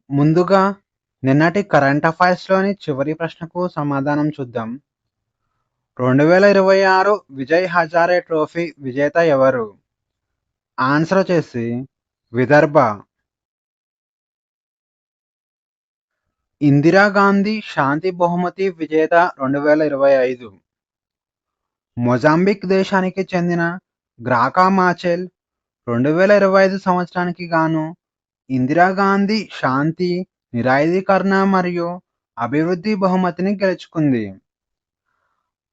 ముందుగా నిన్నటి కరెంట్ అఫైర్స్‌లోని చివరి ప్రశ్నకు సమాధానం చూద్దాం. 2026 విజయ్ హజారే ట్రోఫీ విజేత ఎవరు? ఆన్సర్ వచ్చేసి విదర్భ. ఇందిరాగాంధీ శాంతి బహుమతి విజేత 2025. మొజాంబిక్ దేశానికి చెందిన గ్రాకా మాచెల్ 2025 సంవత్సరానికి గాను ఇందిరాగాంధీ శాంతి, నిరాయుధీకరణ మరియు అభివృద్ధి బహుమతిని గెలుచుకుంది.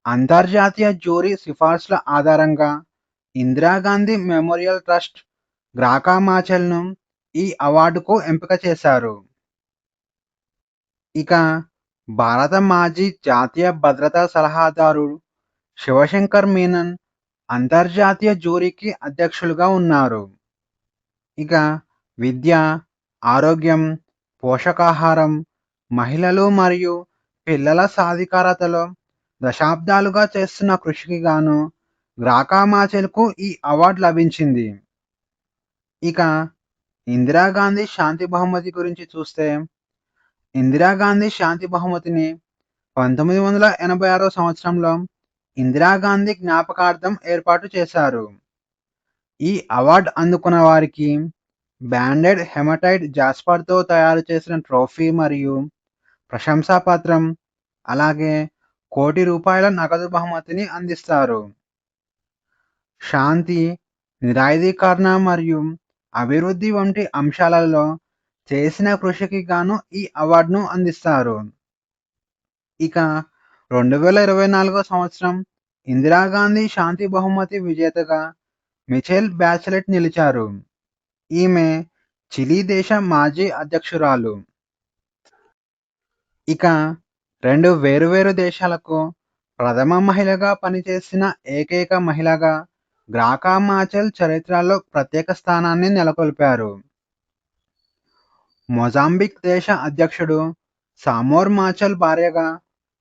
అంతర్జాతీయ జ్యూరీ సిఫార్సుల ఆధారంగా ఇందిరాగాంధీ మెమోరియల్ ట్రస్ట్ గ్రాకా మాచెల్‌ను ఈ అవార్డుకు ఎంపిక చేశారు. ఇక భారత మాజీ జాతీయ భద్రతా సలహాదారు శివశంకర్ మీనన్ అంతర్జాతీయ జ్యూరీకి అధ్యక్షులుగా ఉన్నారు. ఇక విద్య, ఆరోగ్యం, పోషకాహారం, మహిళలు మరియు పిల్లల సాధికారతలో దశాబ్దాలుగా చేస్తున్న కృషికి గాను గ్రాకా మాచెల్‌కు ఈ అవార్డు లభించింది. ఇక ఇందిరాగాంధీ శాంతి బహుమతి గురించి చూస్తే, ఇందిరాగాంధీ శాంతి బహుమతిని 1986 సంవత్సరంలో ఇందిరాగాంధీ జ్ఞాపకార్థం ఏర్పాటు చేశారు. ఈ అవార్డు అందుకున్న వారికి బ్యాండెడ్ హెమటైట్ జాస్పర్‌తో తయారు చేసిన ట్రోఫీ మరియు ప్రశంసా పత్రం, అలాగే ₹1,00,00,000 నగదు బహుమతిని అందిస్తారు. శాంతి, నిరాయుధీకరణ మరియు అభివృద్ధి వంటి అంశాలలో చేసిన కృషికి గాను ఈ అవార్డును అందిస్తారు. ఇక 2024 సంవత్సరం ఇందిరాగాంధీ శాంతి బహుమతి విజేతగా మిచెల్ బ్యాచెలెట్ నిలిచారు. ఈమె చిలీ దేశ మాజీ అధ్యక్షురాలు. ఇక 2 వేరువేరు దేశాలకు ప్రథమ మహిళగా పనిచేసిన ఏకైక మహిళగా గ్రాకా మాచెల్ చరిత్రలో ప్రత్యేక స్థానాన్ని నెలకొల్పారు. మొజాంబిక్ దేశ అధ్యక్షుడు సామోర్ మాచెల్ భార్యగా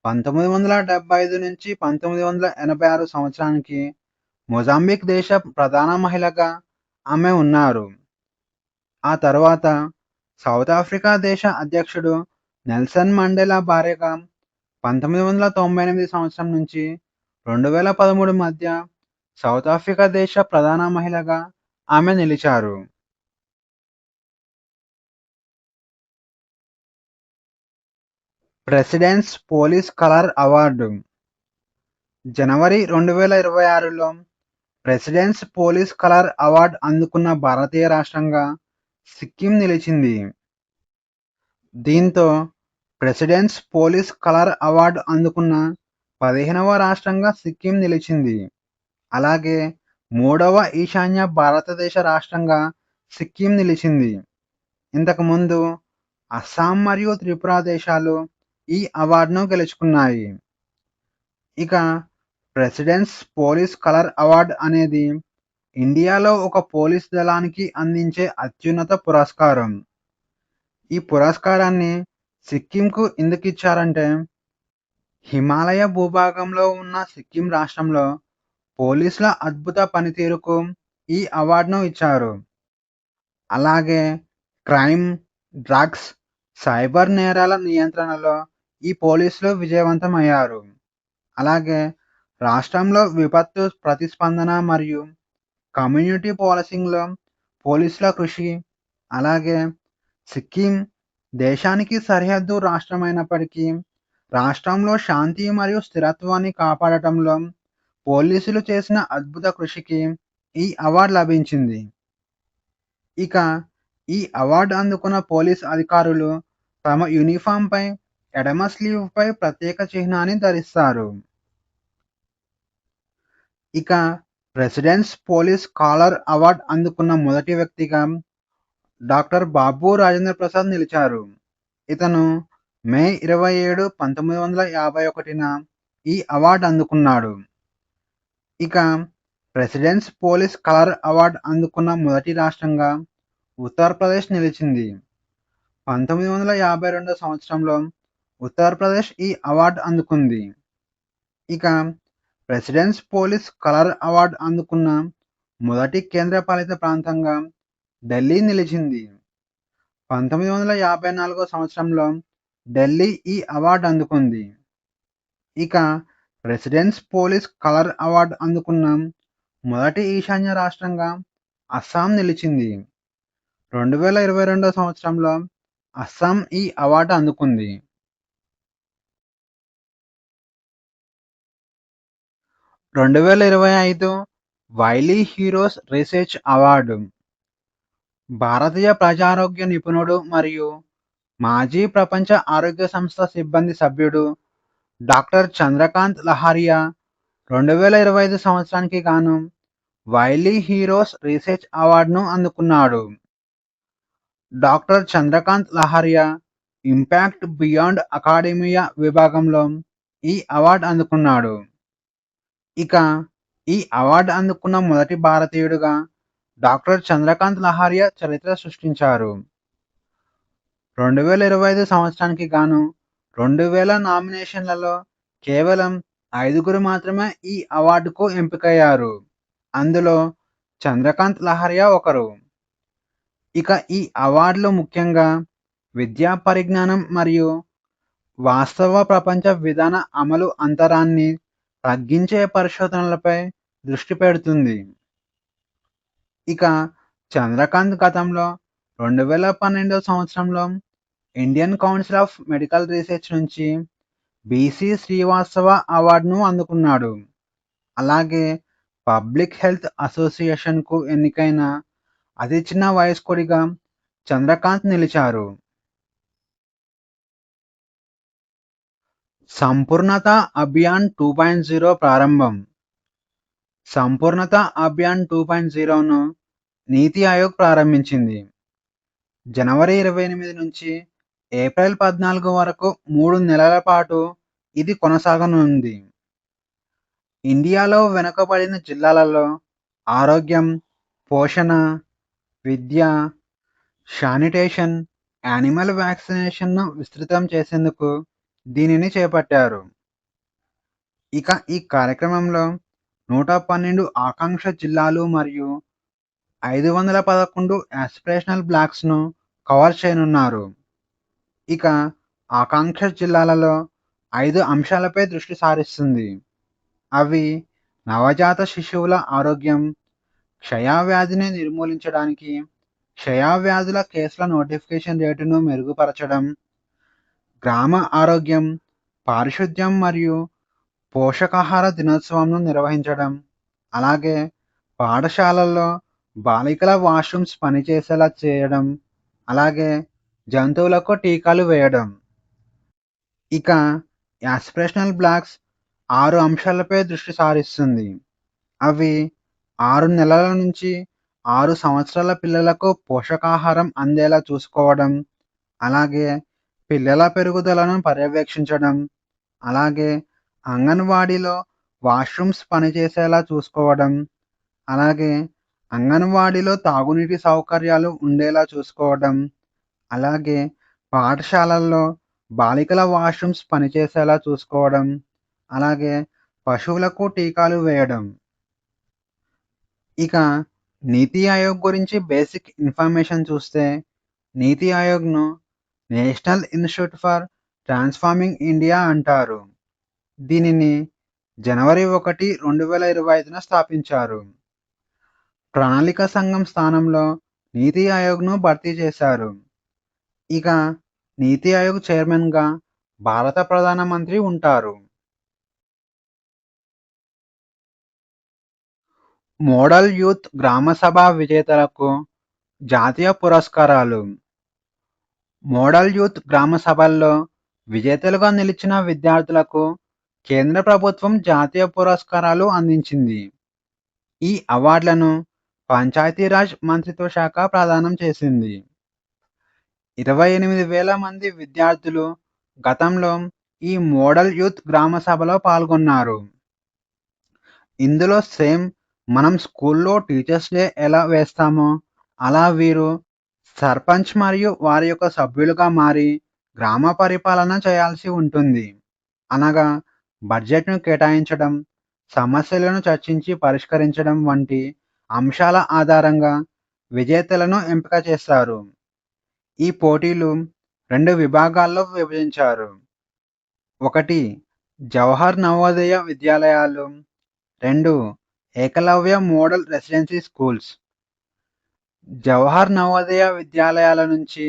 1975 నుంచి 1986 సంవత్సరానికి మొజాంబిక్ దేశ ప్రధాన మహిళగా ఆమె ఉన్నారు. ఆ తర్వాత సౌత్ ఆఫ్రికా దేశ అధ్యక్షుడు నెల్సన్ మండేలా భార్యగా 1998 సంవత్సరం నుంచి 2013 మధ్య సౌత్ ఆఫ్రికా దేశ ప్రధాన మహిళగా ఆమె నిలిచారు. ప్రెసిడెంట్స్ పోలీస్ కలర్ అవార్డు జనవరి 2026లో ప్రెసిడెంట్స్ పోలీస్ కలర్ అవార్డు అందుకున్న భారతీయ రాష్ట్రంగా సిక్కిం నిలిచింది. దీంతో ప్రెసిడెంట్స్ పోలీస్ కలర్ అవార్డు అందుకున్న 15వ రాష్ట్రంగా సిక్కిం నిలిచింది. అలాగే 3వ ఈశాన్య భారతదేశ రాష్ట్రంగా సిక్కిం నిలిచింది. ఇంతకుముందు అస్సాం మరియు త్రిపుర దేశాలు ఈ అవార్డును గెలుచుకున్నాయి. ఇక ప్రెసిడెంట్స్ పోలీస్ కలర్ అవార్డు అనేది ఇండియాలో ఒక పోలీస్ దళానికి అందించే అత్యున్నత పురస్కారం. ఈ పురస్కారాన్ని సిక్కింకు ఎందుకిచ్చారంటే, హిమాలయ భూభాగంలో ఉన్న సిక్కిం రాష్ట్రంలో పోలీసుల అద్భుత పనితీరుకు ఈ అవార్డును ఇచ్చారు. అలాగే క్రైమ్, డ్రగ్స్, సైబర్ నేరాల నియంత్రణలో ఈ పోలీసులు విజయవంతమయ్యారు. అలాగే రాష్ట్రంలో విపత్తు ప్రతిస్పందన మరియు కమ్యూనిటీ పోలీసింగ్‌లో పోలీసుల కృషి, అలాగే సిక్కిం దేశానికి సరిహద్దు రాష్ట్రమైనప్పటికీ రాష్ట్రంలో శాంతి మరియు స్థిరత్వాన్ని కాపాడటంలో పోలీసులు చేసిన అద్భుత కృషికి ఈ అవార్డు లభించింది. ఇక ఈ అవార్డు అందుకున్న పోలీస్ అధికారులు తమ యూనిఫాంపై ఎడమ స్లీవ్‌పై ప్రత్యేక చిహ్నాన్ని ధరిస్తారు. ఇక ప్రెసిడెంట్స్ పోలీస్ కాలర్ అవార్డు అందుకున్న మొదటి వ్యక్తిగా డాక్టర్ బాబు రాజేంద్ర ప్రసాద్ నిలిచారు. ఇతను మే 27, 1951న ఈ అవార్డు అందుకున్నాడు. ఇక ప్రెసిడెంట్స్ పోలీస్ కలర్ అవార్డు అందుకున్న మొదటి రాష్ట్రంగా ఉత్తరప్రదేశ్ నిలిచింది. 1952 సంవత్సరంలో ఉత్తరప్రదేశ్ ఈ అవార్డు అందుకుంది. ఇక ప్రెసిడెంట్స్ పోలీస్ కలర్ అవార్డు అందుకున్న మొదటి కేంద్రపాలిత ప్రాంతంగా ఢిల్లీ నిలిచింది. 1954 సంవత్సరంలో ఢిల్లీ ఈ అవార్డు అందుకుంది. ఇక ప్రెసిడెంట్స్ పోలీస్ కలర్ అవార్డు అందుకున్న మొదటి ఈశాన్య రాష్ట్రంగా అస్సాం నిలిచింది. 2022 సంవత్సరంలో అస్సాం ఈ అవార్డు అందుకుంది. 2025 వైలీ హీరోస్ రీసెర్చ్ అవార్డు భారతీయ ప్రజారోగ్య నిపుణుడు మరియు మాజీ ప్రపంచ ఆరోగ్య సంస్థ సిబ్బంది సభ్యుడు డాక్టర్ చంద్రకాంత్ లహారియా 2025 సంవత్సరానికి గాను వైలీ హీరోస్ రీసెర్చ్ అవార్డును అందుకున్నాడు. Doctor Chandrakant Lahariya impact beyond academia విభాగంలో ఈ అవార్డు అందుకున్నాడు. ఇక ఈ అవార్డు అందుకున్న మొదటి భారతీయుడుగా డాక్టర్ చంద్రకాంత్ లహారియా చరిత్ర సృష్టించారు. 2025 సంవత్సరానికి గాను 2000 నామినేషన్లలో కేవలం 5గురు మాత్రమే ఈ అవార్డుకు ఎంపికయ్యారు. అందులో చంద్రకాంత్ లహారియా ఒకరు. ఇక ఈ అవార్డులు ముఖ్యంగా విద్యా పరిజ్ఞానం మరియు వాస్తవ ప్రపంచ విధాన అమలు అంతరాన్ని తగ్గించే పరిశోధనలపై దృష్టి పెడుతుంది. ఇక చంద్రకాంత్ గతంలో 2012 సంవత్సరంలో Indian council of medical research నుంచి బీసీ శ్రీవాస్తవ అవార్డును అందుకున్నాడు. అలాగే పబ్లిక్ హెల్త్ అసోసియేషన్కు ఎన్నికైన అతి చిన్న వయస్కుడిగా చంద్రకాంత్ నిలిచారు. సంపూర్ణత అభియాన్ 2.0 ప్రారంభం సంపూర్ణత అభియాన్ 2.0ను నీతి ఆయోగ్ ప్రారంభించింది. జనవరి 28 నుంచి ఏప్రిల్ 14 వరకు 3 నెలల పాటు ఇది కొనసాగనుంది. ఇండియాలో వెనుకబడిన జిల్లాలలో ఆరోగ్యం, పోషణ, విద్య, శానిటేషన్, యానిమల్ వ్యాక్సినేషన్ను విస్తృతం చేసేందుకు దీనిని చేపట్టారు. ఇక ఈ కార్యక్రమంలో 112 ఆకాంక్ష జిల్లాలు మరియు 511 యాస్పిరేషనల్ బ్లాక్స్ను కవర్ చేయనున్నారు. ఇక ఆకాంక్ష జిల్లాలలో 5 అంశాలపై దృష్టి సారిస్తుంది. అవి నవజాత శిశువుల ఆరోగ్యం, క్షయవ్యాధిని నిర్మూలించడానికి క్షయవ్యాధుల కేసుల నోటిఫికేషన్ రేటును మెరుగుపరచడం, గ్రామ ఆరోగ్యం, పారిశుద్ధ్యం మరియు పోషకాహార దినోత్సవంను నిర్వహించడం, అలాగే పాఠశాలల్లో బాలికల వాష్రూమ్స్ పనిచేసేలా చేయడం, అలాగే జంతువులకు టీకాలు వేయడం. ఇక యాస్పిరేషనల్ బ్లాక్స్ 6 అంశాలపై దృష్టి సారిస్తుంది. అవి 6 నెలల నుంచి 6 సంవత్సరాల పిల్లలకు పోషకాహారం అందేలా చూసుకోవడం, అలాగే పిల్లల పెరుగుదలను పర్యవేక్షించడం, అలాగే అంగన్వాడీలో వాష్రూమ్స్ పనిచేసేలా చూసుకోవడం, అలాగే అంగన్వాడీలో తాగునీటి సౌకర్యాలు ఉండేలా చూసుకోవడం, అలాగే పాఠశాలల్లో బాలికల వాష్రూమ్స్ పనిచేసేలా చూసుకోవడం, అలాగే పశువులకు టీకాలు వేయడం. ఇక నీతి ఆయోగ్ గురించి బేసిక్ ఇన్ఫర్మేషన్ చూస్తే, నీతి ఆయోగ్ను national institute for transforming India అంటారు. దీనిని జనవరి 1, 2025న స్థాపించారు. ప్రణాళిక సంఘం స్థానంలో నీతి ఆయోగ్ను భర్తీ చేశారు. ఇక నీతి ఆయోగ్ చైర్మన్గా భారత ప్రధానమంత్రి ఉంటారు. మోడల్ యూత్ గ్రామసభ విజేతలకు జాతీయ పురస్కారాలు. మోడల్ యూత్ గ్రామ సభల్లో విజేతలుగా నిలిచిన విద్యార్థులకు కేంద్ర ప్రభుత్వం జాతీయ పురస్కారాలు అందించింది. ఈ అవార్డులను పంచాయతీరాజ్ మంత్రిత్వ శాఖ ప్రదానం చేసింది. 28,000 మంది విద్యార్థులు గతంలో ఈ మోడల్ యూత్ గ్రామ సభలో పాల్గొన్నారు. ఇందులో సేమ్ మనం స్కూల్లో టీచర్స్ డే ఎలా వేస్తామో అలా వీరు సర్పంచ్ మరియు వారి యొక్క సభ్యులుగా మారి గ్రామ పరిపాలన చేయాల్సి ఉంటుంది. అనగా బడ్జెట్ను కేటాయించడం, సమస్యలను చర్చించి పరిష్కరించడం వంటి అంశాల ఆధారంగా విజేతలను ఎంపిక చేస్తారు. ఈ పోటీలు 2 విభాగాల్లో విభజించారు. ఒకటి జవహర్ నవోదయ విద్యాలయాలు, 2 Eklavya model residency schools. Jawahar Navodaya విద్యాలయాల నుంచి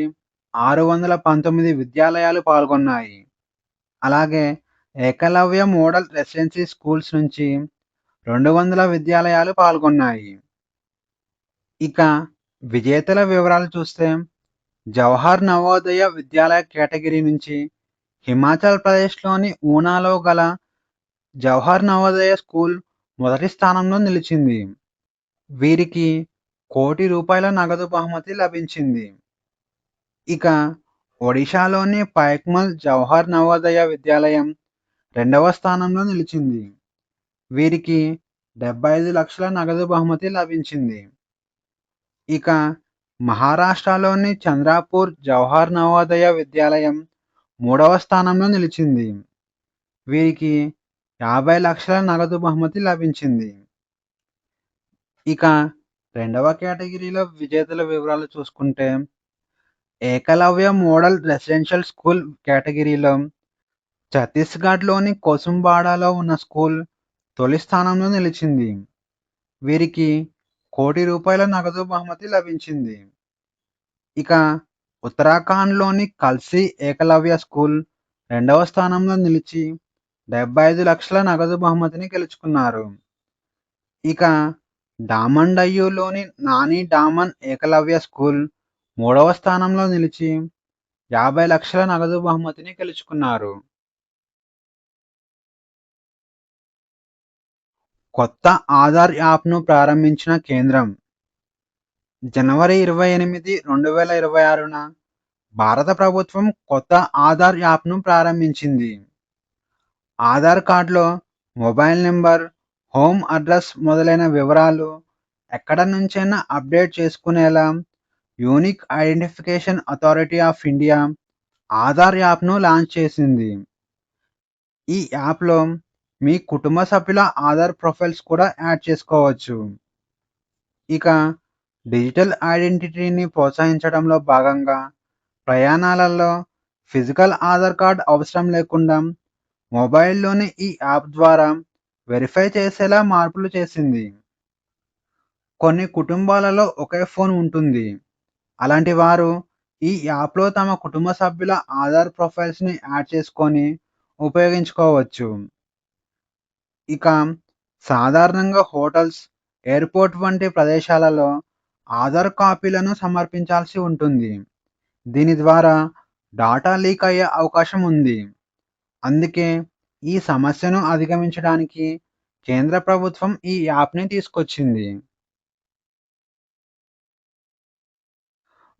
619 విద్యాలయాలు పాల్గొన్నాయి. అలాగే ఏకలవ్య మోడల్ రెసిడెన్సీ స్కూల్స్ నుంచి 200 విద్యాలయాలు పాల్గొన్నాయి. ఇక విజేతల వివరాలు చూస్తే జవహర్ నవోదయ విద్యాలయ కేటగిరీ నుంచి హిమాచల్ ప్రదేశ్‌లోని ఊనాలో గల జవహర్ నవోదయ స్కూల్ మొదటి స్థానంలో నిలిచింది. వీరికి ₹1,00,00,000 నగదు బహుమతి లభించింది. ఇక ఒడిషాలోని పైక్మల్ జవహర్ నవోదయ విద్యాలయం రెండవ స్థానంలో నిలిచింది. వీరికి 75,00,000 నగదు బహుమతి లభించింది. ఇక మహారాష్ట్రలోని చంద్రపూర్ జవహర్ నవోదయ విద్యాలయం మూడవ స్థానంలో నిలిచింది. వీరికి 50,00,000 నగదు బహుమతి లభించింది. ఇక రెండవ కేటగిరీలో విజేతల వివరాలు చూసుకుంటే ఏకలవ్య మోడల్ రెసిడెన్షియల్ స్కూల్ కేటగిరీలో ఛత్తీస్‌గఢ్‌లోని కోసుంబాడాలో ఉన్న స్కూల్ తొలి స్థానంలో నిలిచింది. వీరికి ₹1,00,00,000 నగదు బహుమతి లభించింది. ఇక ఉత్తరాఖండ్‌లోని కల్సీ ఏకలవ్య స్కూల్ రెండవ స్థానంలో నిలిచి 75,00,000 నగదు బహుమతిని గెలుచుకున్నారు. ఇక డామన్ డయ్యూలోని నాని డామన్ ఏకలవ్య స్కూల్ మూడవ స్థానంలో నిలిచి 50,00,000 నగదు బహుమతిని గెలుచుకున్నారు. కొత్త ఆధార్ యాప్‌ను ప్రారంభించిన కేంద్రం జనవరి 28, 2026న భారత ప్రభుత్వం కొత్త ఆధార్ యాప్‌ను ప్రారంభించింది. ఆధార్ కార్డ్‌లో మొబైల్ నంబర్, హోమ్ అడ్రస్ మొదలైన వివరాలు ఎక్కడ నుంచైనా అప్డేట్ చేసుకునేలా unique identification authority of India Aadhaar యాప్‌ను లాంచ్ చేసింది. ఈ యాప్‌లో మీ కుటుంబ సభ్యుల ఆధార్ ప్రొఫైల్స్ కూడా యాడ్ చేసుకోవచ్చు. ఇక డిజిటల్ ఐడెంటిటీని ప్రోత్సహించడంలో భాగంగా ప్రయాణాలలో ఫిజికల్ ఆధార్ కార్డ్ అవసరం లేకుండా మొబైల్‌లోనే ఈ యాప్ ద్వారా వెరిఫై చేసేలా మార్పులు చేసింది. కొన్ని కుటుంబాలలో ఒకే ఫోన్ ఉంటుంది. అలాంటి వారు ఈ యాప్‌లో తమ కుటుంబ సభ్యుల ఆధార్ ప్రొఫైల్స్‌ని యాడ్ చేసుకొని ఉపయోగించుకోవచ్చు. ఇక సాధారణంగా హోటల్స్, ఎయిర్‌పోర్ట్ వంటి ప్రదేశాలలో ఆధార్ కాపీలను సమర్పించాల్సి ఉంటుంది. దీని ద్వారా డాటా లీక్ అయ్యే అవకాశం ఉంది. అందుకే ఈ సమస్యను అధిగమించడానికి కేంద్ర ప్రభుత్వం ఈ యాప్‌ని తీసుకొచ్చింది.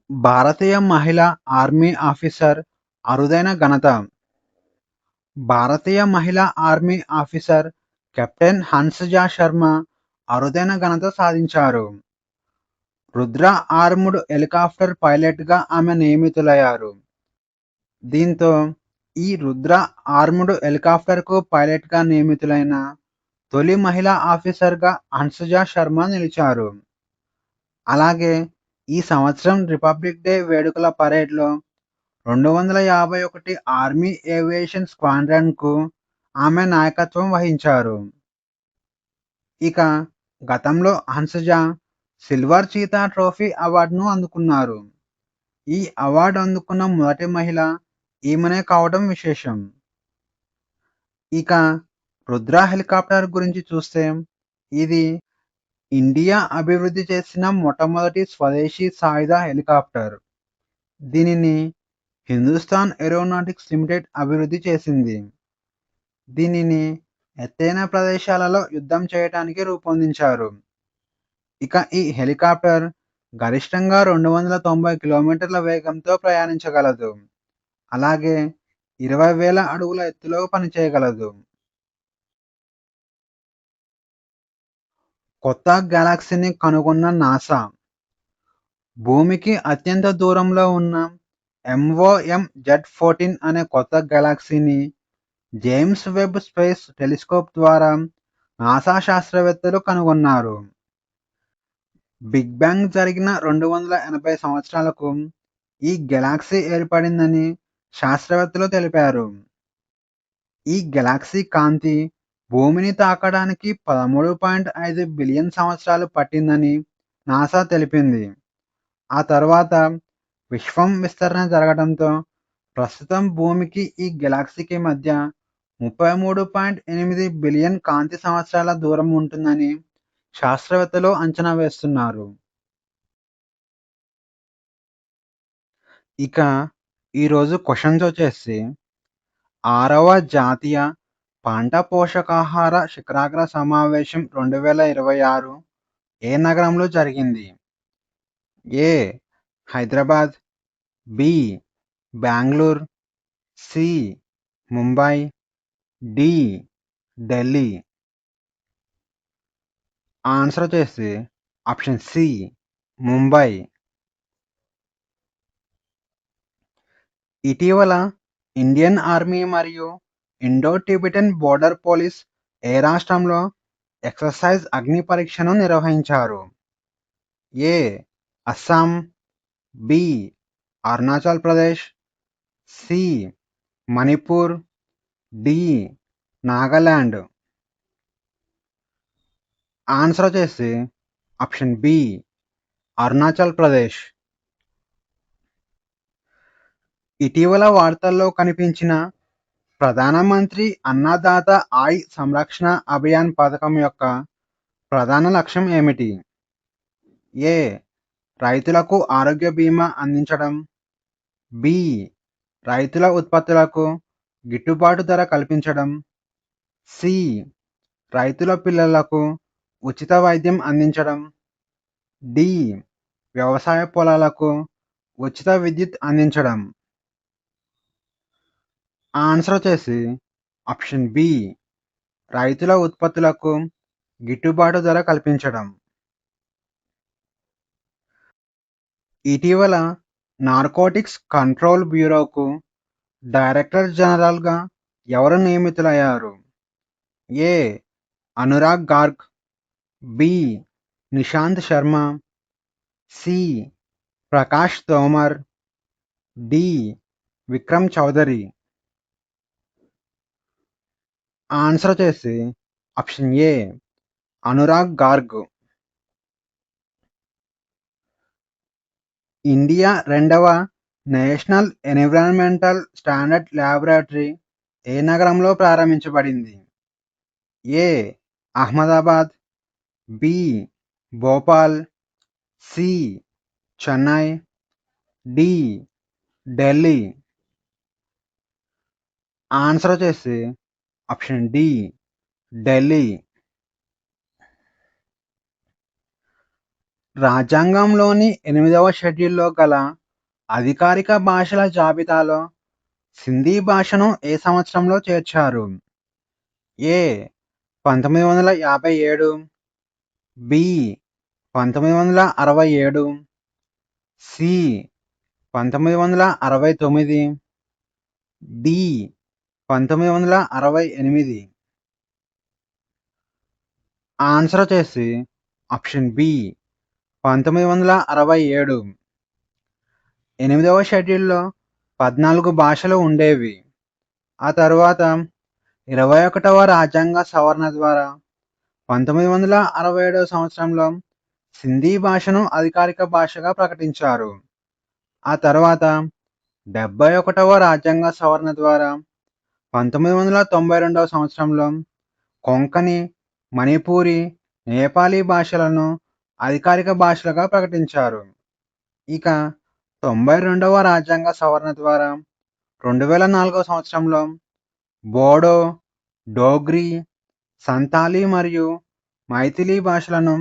భారతీయ మహిళా ఆర్మీ ఆఫీసర్ అరుదైన ఘనత భారతీయ మహిళా ఆర్మీ ఆఫీసర్ కెప్టెన్ హన్స్‌జా శర్మ అరుదైన ఘనత సాధించారు. రుద్ర ఆర్మ్డ్ హెలికాప్టర్ పైలట్‌గా ఆమె నియమితులయ్యారు. దీంతో ఈ రుద్ర ఆర్మ్డ్ హెలికాప్టర్‌కు పైలట్‌గా నియమితులైన తొలి మహిళా ఆఫీసర్‌గా హన్స్‌జా శర్మ నిలిచారు. అలాగే ఈ సంవత్సరం రిపబ్లిక్ డే వేడుకల పరేడ్‌లో 251 ఆర్మీ ఏవియేషన్ స్క్వాడ్రన్‌కు ఆమె నాయకత్వం వహించారు. ఇక గతంలో హన్స్‌జా సిల్వర్ చీతా ట్రోఫీ అవార్డును అందుకున్నారు. ఈ అవార్డు అందుకున్న మొదటి మహిళ ఈమెనే కావడం విశేషం. ఇక రుద్ర హెలికాప్టర్ గురించి చూస్తే ఇది ఇండియా అభివృద్ధి చేసిన మొట్టమొదటి స్వదేశీ సాయుధ హెలికాప్టర్. దీనిని హిందుస్థాన్ ఏరోనాటిక్స్ లిమిటెడ్ అభివృద్ధి చేసింది. దీనిని ఎత్తైన ప్రదేశాలలో యుద్ధం చేయటానికి రూపొందించారు. ఇక ఈ హెలికాప్టర్ గరిష్టంగా 290 కిలోమీటర్ల వేగంతో ప్రయాణించగలదు. అలాగే 20,000 అడుగుల ఎత్తులో పనిచేయగలదు. కొత్త గెలాక్సీని కనుగొన్న నాసా భూమికి అత్యంత దూరంలో ఉన్న MOM-Z14 అనే కొత్త గెలాక్సీని జేమ్స్ వెబ్ స్పేస్ టెలిస్కోప్ ద్వారా నాసా శాస్త్రవేత్తలు కనుగొన్నారు. బిగ్ బ్యాంగ్ జరిగిన 280 సంవత్సరాలకు ఈ గెలాక్సీ ఏర్పడిందని శాస్త్రవేత్తలు తెలిపారు. ఈ గెలాక్సీ కాంతి భూమిని తాకడానికి 13.5 బిలియన్ సంవత్సరాలు పట్టిందని నాసా తెలిపింది. ఆ తర్వాత విశ్వం విస్తరణ జరగడంతో ప్రస్తుతం భూమికి ఈ గెలాక్సీకి మధ్య 33.8 బిలియన్ కాంతి సంవత్సరాల దూరం ఉంటుందని శాస్త్రవేత్తలు అంచనా వేస్తున్నారు. ఇక ఈరోజు క్వశ్చన్స్ వచ్చేసి 6వ జాతీయ పంట పోషకాహార శిఖరాగ్ర సమావేశం 2026 ఏ నగరంలో జరిగింది? A. Hyderabad, B. Bengaluru, C. Mumbai, D. Delhi. Answer వచ్చేసి ఆప్షన్ సి ముంబై. ఇటీవల ఇండియన్ ఆర్మీ మరియు ఇండో టిబెటన్ బోర్డర్ పోలీస్ ఏ రాష్ట్రంలో ఎక్సర్సైజ్ అగ్ని పరీక్షను నిర్వహించారు? A. Assam, B. Arunachal Pradesh, C. Manipur, D. Nagaland. Answer వచ్చేసి ఆప్షన్ బి అరుణాచల్ ప్రదేశ్. ఇటీవల వార్తల్లో కనిపించిన ప్రధానమంత్రి అన్నదాత ఆయ్ సంరక్షణ అభియాన్ పథకం యొక్క ప్రధాన లక్ష్యం ఏమిటి? ఏ. రైతులకు ఆరోగ్య బీమా అందించడం, బి. రైతుల ఉత్పత్తులకు గిట్టుబాటు ధర కల్పించడం, సి. రైతుల పిల్లలకు ఉచిత వైద్యం అందించడం, డి. వ్యవసాయ పొలాలకు ఉచిత విద్యుత్ అందించడం. ఆన్సర్ వచ్చేసి ఆప్షన్ బి రైతుల ఉత్పత్తులకు గిట్టుబాటు ధర కల్పించడం. ఇటీవల నార్కోటిక్స్ కంట్రోల్ బ్యూరోకు డైరెక్టర్ జనరల్గా ఎవరు నియమితులయ్యారు? A. Anurag Garg, B. Nishant Sharma, C. Prakash Tomar, D. Vikram Chaudhary. Answer వచ్చేసి option A Anurag Garg. India రెండవ నేషనల్ ఎన్విరాన్మెంటల్ స్టాండర్డ్ ల్యాబొరేటరీ ఏ నగరంలో ప్రారంభించబడింది? A. Ahmedabad, B. Bhopal, C. Chennai, D. Delhi. Answer వచ్చేసి ఆప్షన్ డి ఢిల్లీ. రాజ్యాంగంలోని 8వ షెడ్యూల్లో గల అధికారిక భాషల జాబితాలో సింధీ భాషను ఏ సంవత్సరంలో చేర్చారు? ఏ. 1957, బి. 1967, సి. 1969, డి. 1968. ఆన్సర్ వచ్చేసి ఆప్షన్ బి 1967. 8వ షెడ్యూల్లో 14 భాషలు ఉండేవి. ఆ తర్వాత 21వ రాజ్యాంగ సవరణ ద్వారా 1967 సంవత్సరంలో సింధీ భాషను అధికారిక భాషగా ప్రకటించారు. ఆ తర్వాత 71వ రాజ్యాంగ సవరణ ద్వారా 1992 సంవత్సరంలో కొంకణి, మణిపూరి, నేపాలీ భాషలను అధికారిక భాషలుగా ప్రకటించారు. ఇక 92వ రాజ్యాంగ సవరణ ద్వారా 2004 సంవత్సరంలో బోడో, డోగ్రీ, సంతాలీ మరియు మైథిలీ భాషలను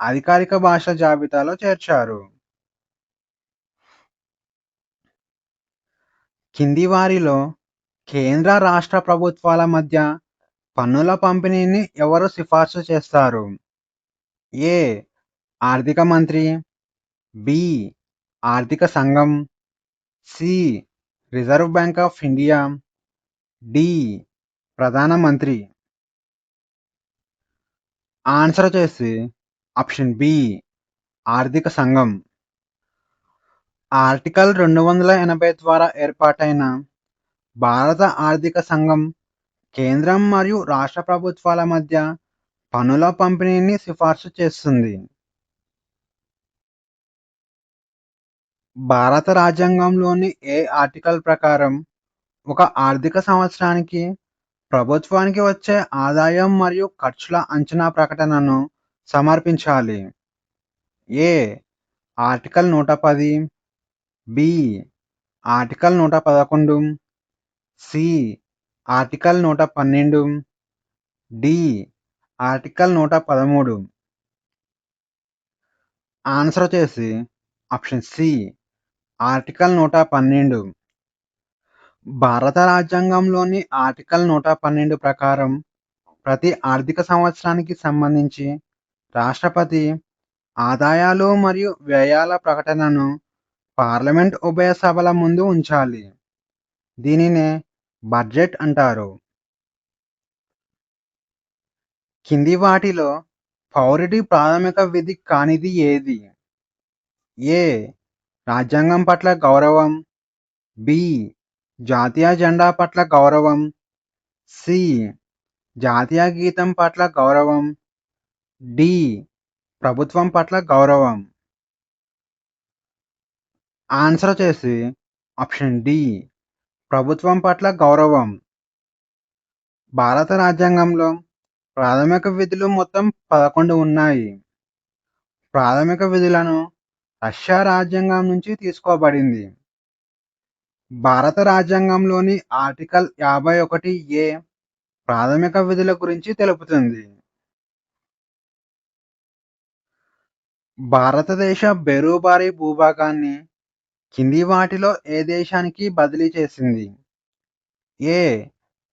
అధికారిక భాషల జాబితాలో చేర్చారు. కింది వారిలో కేంద్ర రాష్ట్ర ప్రభుత్వాల మధ్య పన్నుల పంపిణీని ఎవరు సిఫార్సు చేస్తారు? ఏ. ఆర్థిక మంత్రి, బి. ఆర్థిక సంఘం, C. Reserve Bank of India, D. ప్రధానమంత్రి. ఆన్సర్ వచ్చేసి ఆప్షన్ బి ఆర్థిక సంఘం. ఆర్టికల్ 280 ద్వారా ఏర్పాటైన భారత ఆర్థిక సంఘం కేంద్రం మరియు రాష్ట్ర ప్రభుత్వాల మధ్య పన్నుల పంపిణీని సిఫార్సు చేస్తుంది. భారత రాజ్యాంగంలోని ఏ ఆర్టికల్ ప్రకారం ఒక ఆర్థిక సంవత్సరానికి ప్రభుత్వానికి వచ్చే ఆదాయం మరియు ఖర్చుల అంచనా ప్రకటనను సమర్పించాలి? A. Article 110, B. Article 111, C. Article 112, D. Article 113. Answer వచ్చేసి ఆప్షన్ సి, ఆర్టికల్ 112. భారత రాజ్యాంగంలోని ఆర్టికల్ 112 ప్రకారం ప్రతి ఆర్థిక సంవత్సరానికి సంబంధించి రాష్ట్రపతి ఆదాయాలు మరియు వ్యయాల ప్రకటనను పార్లమెంట్ ఉభయ సభల ముందు ఉంచాలి. దీనినే బడ్జెట్ అంటారు. కింది వాటిలో పౌరుడి ప్రాథమిక విధి కానిది ఏది? ఏ. రాజ్యాంగం పట్ల గౌరవం, బి. జాతీయ జెండా పట్ల గౌరవం, సి. జాతీయ గీతం పట్ల గౌరవం, డి. ప్రభుత్వం పట్ల గౌరవం. ఆన్సర్ వచ్చేసి ఆప్షన్ డి, ప్రభుత్వం పట్ల గౌరవం. భారత రాజ్యాంగంలో ప్రాథమిక విధులు మొత్తం 11 ఉన్నాయి. ప్రాథమిక విధులను రష్యా రాజ్యాంగం నుంచి తీసుకోబడింది. భారత రాజ్యాంగంలోని ఆర్టికల్ 51 ప్రాథమిక విధుల గురించి తెలుపుతుంది. భారతదేశ బేరుబారి భూభాగాన్ని కింది వాటిలో ఏ దేశానికి బదిలీ చేసింది? A.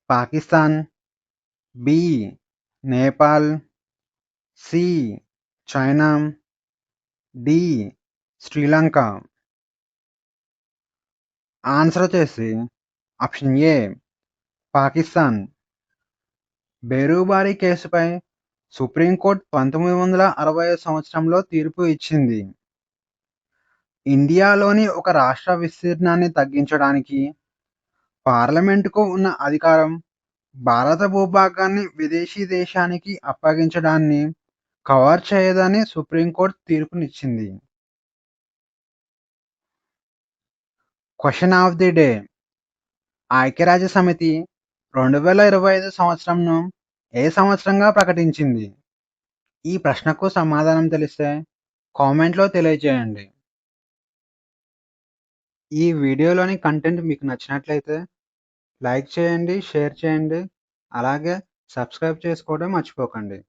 Pakistan, B. Nepal, C. China, D. Sri Lanka. Answer వచ్చేసి ఆప్షన్ ఏ, పాకిస్తాన్. బేరుబారి కేసుపై సుప్రీంకోర్టు 1960 సంవత్సరంలో తీర్పు ఇచ్చింది. ఇండియాలోని ఒక రాష్ట్ర విస్తీర్ణాన్ని తగ్గించడానికి పార్లమెంటుకు ఉన్న అధికారం భారత భూభాగాన్ని విదేశీ దేశానికి అప్పగించడాన్ని కవర్ చేయదని సుప్రీంకోర్టు తీర్పునిచ్చింది. Question of the day. ఐక్యరాజ్య సమితి 2025 సంవత్సరంను ఏ సంవత్సరంగా ప్రకటించింది? ఈ ప్రశ్నకు సమాధానం తెలిస్తే కామెంట్లో తెలియజేయండి. ఈ వీడియోలోని కంటెంట్ మీకు నచ్చినట్లయితే లైక్ చేయండి, షేర్ చేయండి, అలాగే సబ్స్క్రైబ్ చేసుకోవడం మర్చిపోకండి.